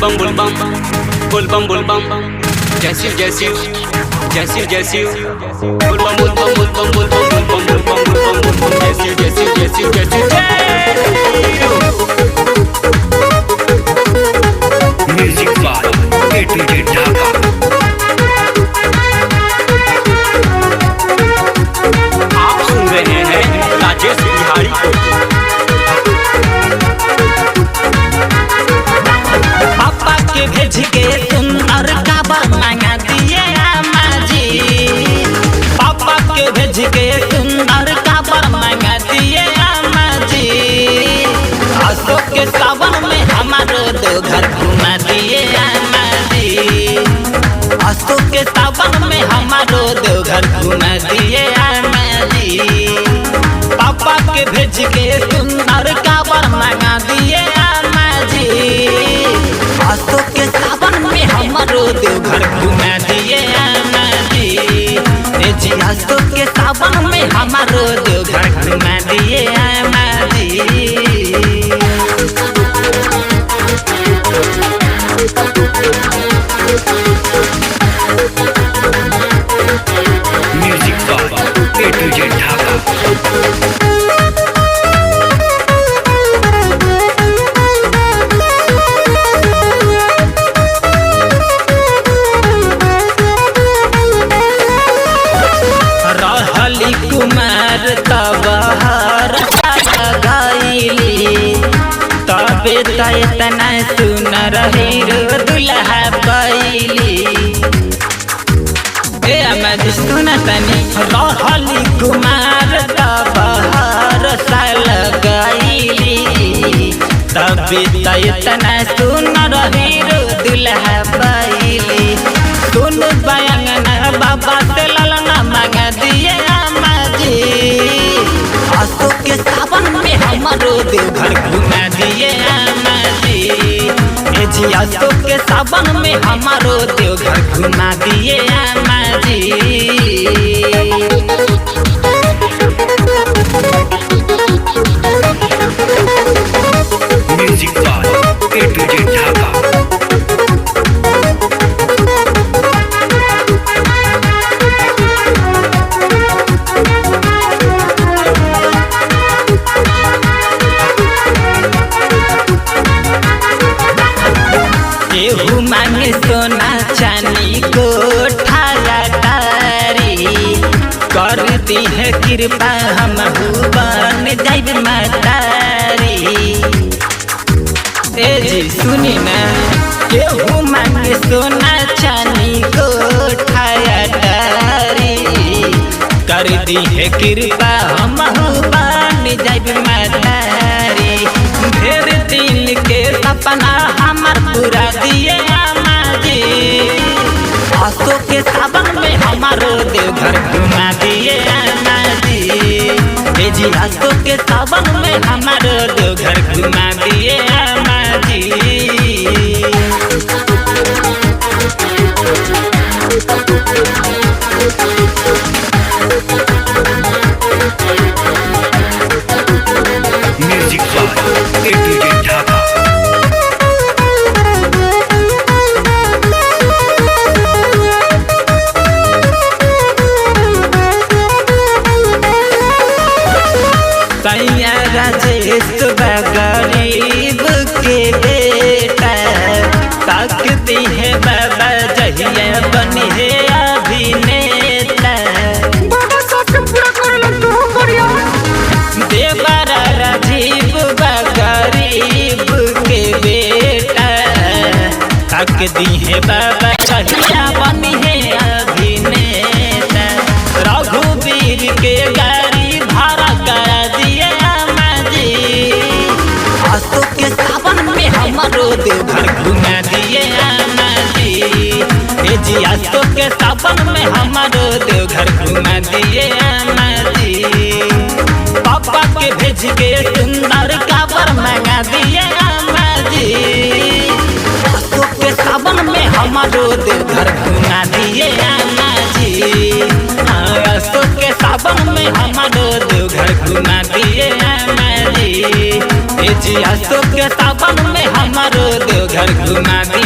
बुलबम बुलबम बुलबम बुलबम जैसी जैसी जैसी जैसी बुलबम बुलबम बुलबम बुलबम बुलबम बुलबम बुलबम बुलबम जैसी जैसी जैसी जैसी music by A to Z Dhaka. आप सुन रहे हैं राजेश बिहारी को। पापा के भेज के सुंदर काबर मांगा दिए माजी। पापा के भेज के सुंदर काबर मांगा दिए माजी। अशोक के सावन में हमारो दो घर घुमा दिए माजी। अशोक के सावन में हमारो दो घर घुमा दिए माजी। पापा के भेज के सुंदर काबर मांगा दिए माजी। अशोक के सावन में हमारो देवघर घुमा दिए माजी। जी अशोक के सावन में हमारो देवघर घुमा दिए माजी। Music by A to Z Dhaka. रहली कुमार तबहर गईली तबे तना सुन रही दुल्हा पैली। ए अमद सुन तनी रहली कुमार तबहर साल गईली तबे तना सुन रही दुल्हा पैली। सुन बयांगना बाबा से ललना मांगा दिए माजी। अशोक के सावन में हमारो देवघर घुमा दिए माजी। जी अशोक के सावन में हमारो देवघर घुमा दिए माजी। Music by A to Z Dhaka. केहू मांगे सोना चांदी को ठारी कर दी है कृपा हम बन जाइब मतारी। ए जी सुनी ना केहू मांगे सोना चांदी को ठारी कर दी है कृपा हम बन जाइब मतारी। ढेर दिन के सपना हमार पूरा दिए माजी। अशोक के सावन में हमारो देवघर घुमा दिए माजी। जी अशोक के सावन में हमारो देवघर घुमा दिए माजी। Music by A to Z Dhaka. सैया राजेश गरीब के बेटा ताकती है बाबा जहिया बनी है अभिनेता। देवरा राजीव गरीब के बेटा ताकती है बाबा जहिया बनी है अभिनेता। रघुवीर के गाड़ी भाड़ा करा दिए माजी। अशोक के सावन में हमारो देवघर घुमा दिए माजी। जी अशोक के सावन में हमारो देवघर घुमा दिए माजी। पापा के भेज के सुंदर काबर मांगा दिए माजी। अशोक के सावन में हमारो देवघर घुमा दिए माजी। अशोक के सावन में हमारो देवघर घुमा दिए माजी। जी अशोक के सावन में हमारो देवघर देवघर घुमा दिए